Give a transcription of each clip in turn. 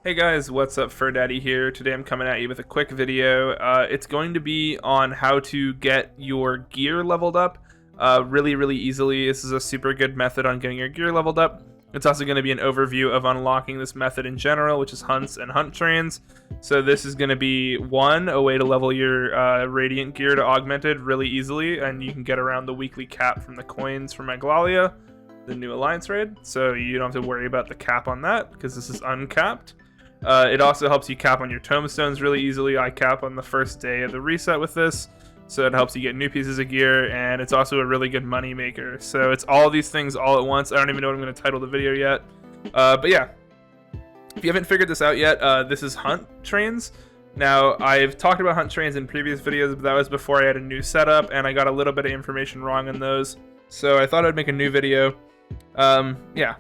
Hey guys, what's up? Fur Daddy here. Today I'm coming at you with a quick video. It's going to be on how to get your gear leveled up really easily. This is a super good method on getting your gear leveled up. It's also going to be an overview of unlocking this method in general, which is hunts and hunt trains. So this is going to be a way to level your radiant gear to augmented really easily, and you can get around the weekly cap from the coins from Maglalia, the new alliance raid. So you don't have to worry about the cap on that because this is uncapped. It also helps you cap on your tombstones really easily. I cap on the first day of the reset with this, so it helps you get new pieces of gear, and it's also a really good money maker. So it's all these things all at once. I don't even know what I'm going to title the video yet. But yeah, if you haven't figured this out yet, this is hunt trains. Now, I've talked about hunt trains in previous videos, but that was before I had a new setup, and I got a little bit of information wrong in those. So I thought I'd make a new video. Yeah.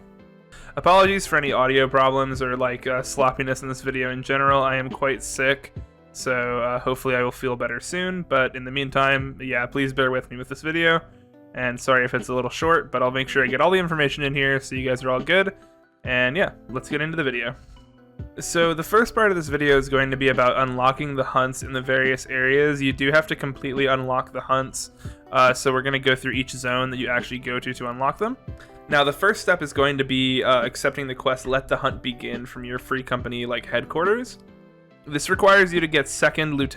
Apologies for any audio problems or sloppiness in this video in general. I am quite sick, so hopefully I will feel better soon. But in the meantime, yeah, please bear with me with this video. And sorry if it's a little short, but I'll make sure I get all the information in here so you guys are all good. And yeah, let's get into the video. So the first part of this video is going to be about unlocking the hunts in the various areas. You do have to completely unlock the hunts, so we're going to go through each zone that you actually go to unlock them. Now the first step is going to be accepting the quest Let the Hunt Begin from your free company headquarters. This requires you to get second blank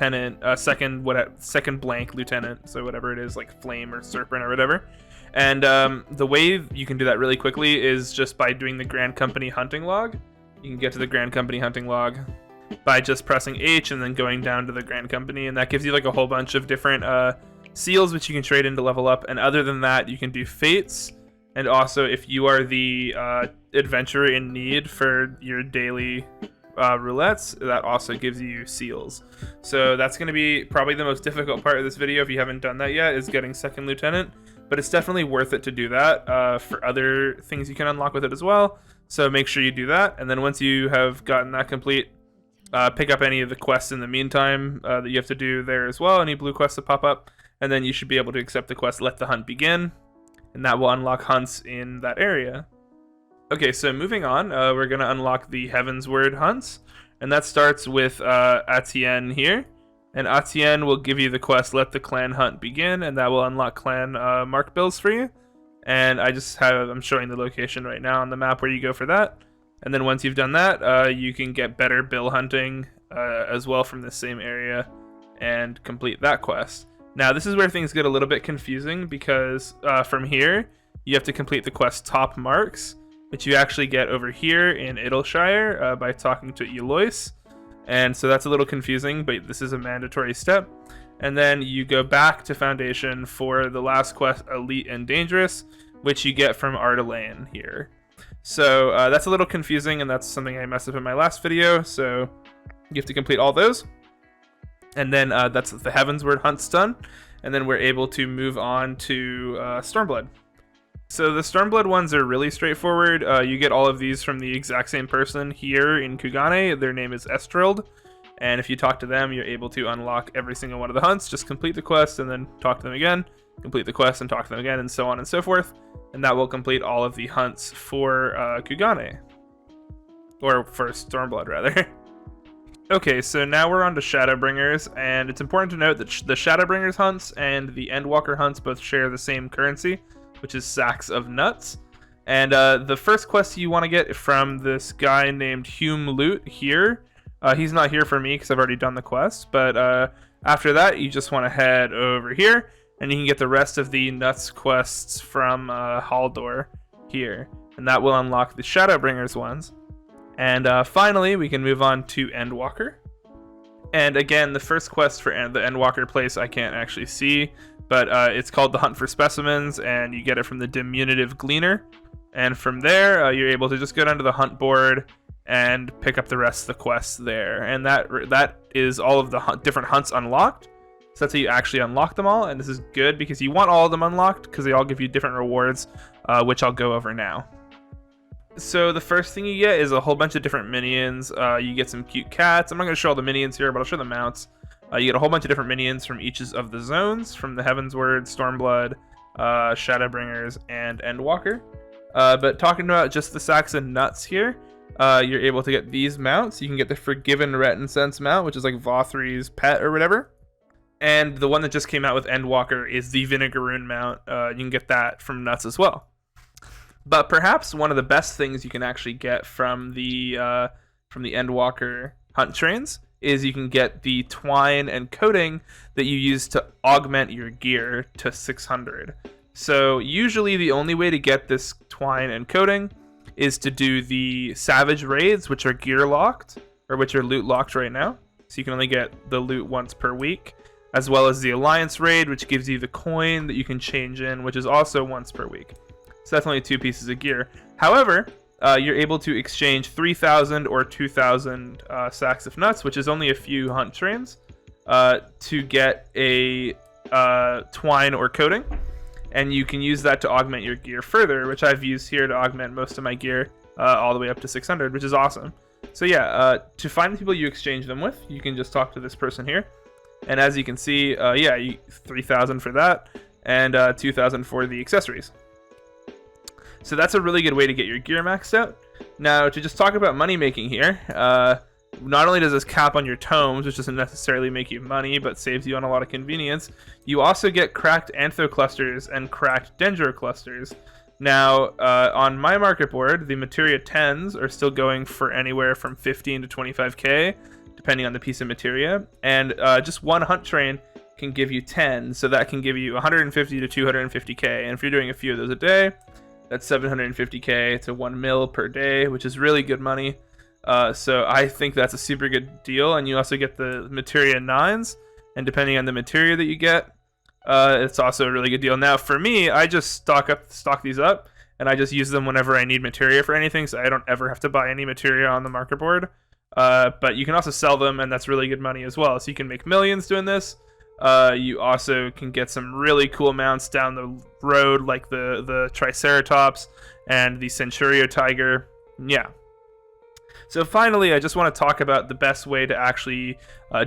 lieutenant, so whatever it is, like flame or serpent or whatever. And the way you can do that really quickly is just by doing the Grand Company hunting log. You can get to the Grand Company hunting log by just pressing H and then going down to the Grand Company, and that gives you a whole bunch of different seals which you can trade in to level up. And other than that, you can do fates. And also, if you are the adventurer in need for your daily roulettes, that also gives you seals. So that's going to be probably the most difficult part of this video if you haven't done that yet, is getting second lieutenant. But it's definitely worth it to do that for other things you can unlock with it as well. So make sure you do that. And then once you have gotten that complete, pick up any of the quests in the meantime that you have to do there as well, any blue quests that pop up. And then you should be able to accept the quest Let the Hunt Begin. And that will unlock hunts in that area. Okay, so moving on, we're going to unlock the Heavensward hunts. And that starts with Atienne here. And Atienne will give you the quest Let the Clan Hunt Begin, and that will unlock clan mark bills for you. And I'm showing the location right now on the map where you go for that. And then once you've done that, you can get better bill hunting as well from the same area and complete that quest. Now, this is where things get a little bit confusing because from here, you have to complete the quest Top Marks, which you actually get over here in Idleshire by talking to Eloise. And so that's a little confusing, but this is a mandatory step. And then you go back to Foundation for the last quest, Elite and Dangerous, which you get from Ardelane here. So that's a little confusing, and that's something I messed up in my last video. So you have to complete all those. And then that's the Heavensward hunts done. And then we're able to move on to Stormblood. So the Stormblood ones are really straightforward. You get all of these from the exact same person here in Kugane. Their name is Estrild. And if you talk to them, you're able to unlock every single one of the hunts. Just complete the quest and then talk to them again. Complete the quest and talk to them again, and so on and so forth. And that will complete all of the hunts for Kugane. Or for Stormblood, rather. Okay, so now we're on to Shadowbringers, and it's important to note that the Shadowbringers hunts and the Endwalker hunts both share the same currency, which is sacks of nuts. And the first quest you want to get from this guy named Hume Loot here. He's not here for me because I've already done the quest, but after that, you just want to head over here, and you can get the rest of the nuts quests from Haldor here, and that will unlock the Shadowbringers ones. And finally, we can move on to Endwalker. And again, the first quest for the Endwalker place I can't actually see, but it's called the Hunt for Specimens, and you get it from the Diminutive Gleaner. And from there, you're able to just go down to the hunt board and pick up the rest of the quests there. And that is all of the different hunts unlocked. So that's how you actually unlock them all. And this is good because you want all of them unlocked because they all give you different rewards, which I'll go over now. So the first thing you get is a whole bunch of different minions. You get some cute cats. I'm not going to show all the minions here, but I'll show the mounts. You get a whole bunch of different minions from each of the zones, from the Heavensward, Stormblood, Shadowbringers, and Endwalker. But talking about just the sacks and nuts here, you're able to get these mounts. You can get the Forgiven Reticence mount, which is like Vothri's pet or whatever. And the one that just came out with Endwalker is the Vinegaroon mount. You can get that from Nuts as well. But perhaps one of the best things you can actually get from the Endwalker hunt trains is you can get the twine and coating that you use to augment your gear to 600. So usually the only way to get this twine and coating is to do the Savage raids, which are gear locked, or which are loot locked right now. So you can only get the loot once per week, as well as the Alliance raid, which gives you the coin that you can change in, which is also once per week. So that's only 2 pieces of gear. However, you're able to exchange 3,000 or 2,000 sacks of nuts, which is only a few hunt trains, to get a twine or coating. And you can use that to augment your gear further, which I've used here to augment most of my gear all the way up to 600, which is awesome. So yeah, to find the people you exchange them with, you can just talk to this person here. And as you can see, 3,000 for that, and 2,000 for the accessories. So that's a really good way to get your gear maxed out. Now, to just talk about money making here, not only does this cap on your tomes, which doesn't necessarily make you money, but saves you on a lot of convenience, you also get cracked Antho clusters and cracked Dendro clusters. Now, on my market board, the Materia 10s are still going for anywhere from 15 to 25k, depending on the piece of materia, and just one hunt train can give you 10, so that can give you 150 to 250k, and if you're doing a few of those a day, that's 750k to 1 mil per day, which is really good money. So I think that's a super good deal, and you also get the Materia 9s, and depending on the materia that you get, it's also a really good deal. Now, for me, I just stock these up, and I just use them whenever I need materia for anything, so I don't ever have to buy any materia on the market board. But you can also sell them, and that's really good money as well. So you can make millions doing this. You also can get some really cool mounts down the road, like the Triceratops and the Centurio Tiger. Yeah. So finally, I just want to talk about the best way to actually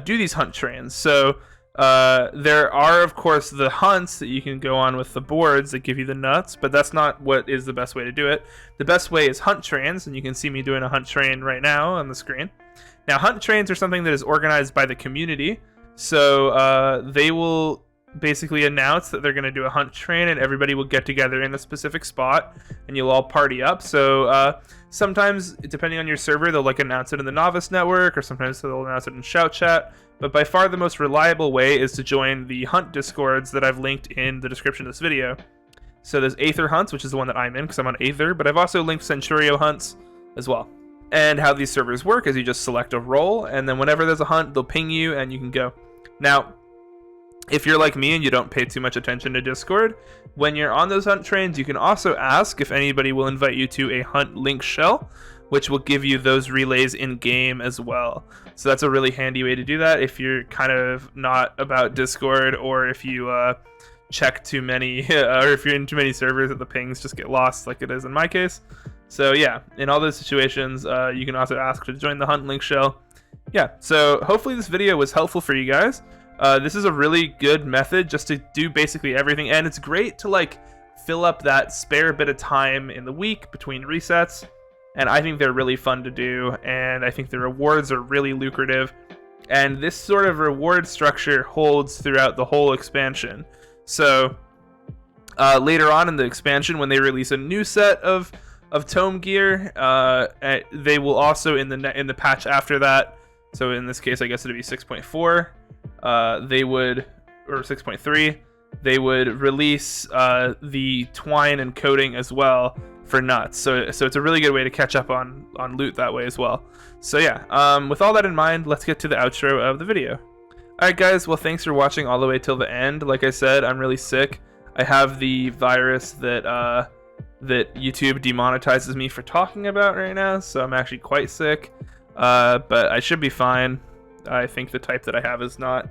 do these hunt trains. So there are, of course, the hunts that you can go on with the boards that give you the nuts, but that's not what is the best way to do it. The best way is hunt trains, and you can see me doing a hunt train right now on the screen. Now, hunt trains are something that is organized by the community. So they will basically announce that they're going to do a hunt train, and everybody will get together in a specific spot, and you'll all party up. So sometimes, depending on your server, they'll like announce it in the Novice Network, or sometimes they'll announce it in Shout Chat. But by far the most reliable way is to join the hunt discords that I've linked in the description of this video. So there's Aether Hunts, which is the one that I'm in because I'm on Aether, but I've also linked Centurio Hunts as well. And how these servers work is you just select a role, and then whenever there's a hunt, they'll ping you and you can go. Now, if you're like me and you don't pay too much attention to Discord, when you're on those hunt trains, you can also ask if anybody will invite you to a hunt link shell, which will give you those relays in-game as well. So that's a really handy way to do that if you're kind of not about Discord, or if you check too many, or if you're in too many servers that the pings just get lost like it is in my case. So yeah, in all those situations, you can also ask to join the hunt link shell. Yeah, so hopefully this video was helpful for you guys. This is a really good method just to do basically everything, and it's great to like fill up that spare bit of time in the week between resets, and I think they're really fun to do, and I think the rewards are really lucrative, and this sort of reward structure holds throughout the whole expansion. So later on in the expansion, when they release a new set of tome gear, they will also in the patch after that, so in this case I guess it'd be 6.4, they would, or 6.3, they would release the twine and coating as well for nuts. So it's a really good way to catch up on loot that way as well. So yeah, with all that in mind, let's get to the outro of the video. Alright guys, well thanks for watching all the way till the end. Like I said, I'm really sick. I have the virus that YouTube demonetizes me for talking about right now, so I'm actually quite sick. But I should be fine. I think the type that I have is not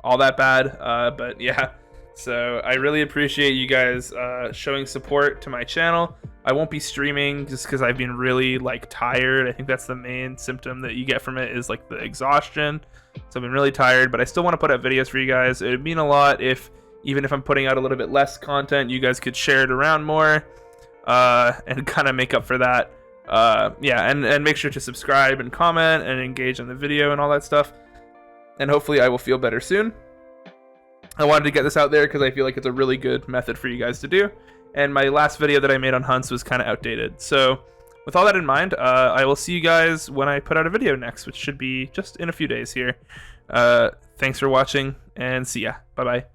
all that bad, but yeah. So I really appreciate you guys showing support to my channel. I won't be streaming just because I've been really like tired. I think that's the main symptom that you get from it, is like the exhaustion. So I've been really tired, but I still want to put out videos for you guys. It would mean a lot if, even if I'm putting out a little bit less content, you guys could share it around more and kind of make up for that. Yeah, and make sure to subscribe and comment and engage in the video and all that stuff. And hopefully I will feel better soon. I wanted to get this out there because I feel like it's a really good method for you guys to do. And my last video that I made on hunts was kind of outdated. So with all that in mind, I will see you guys when I put out a video next, which should be just in a few days here. Thanks for watching, and see ya. Bye-bye.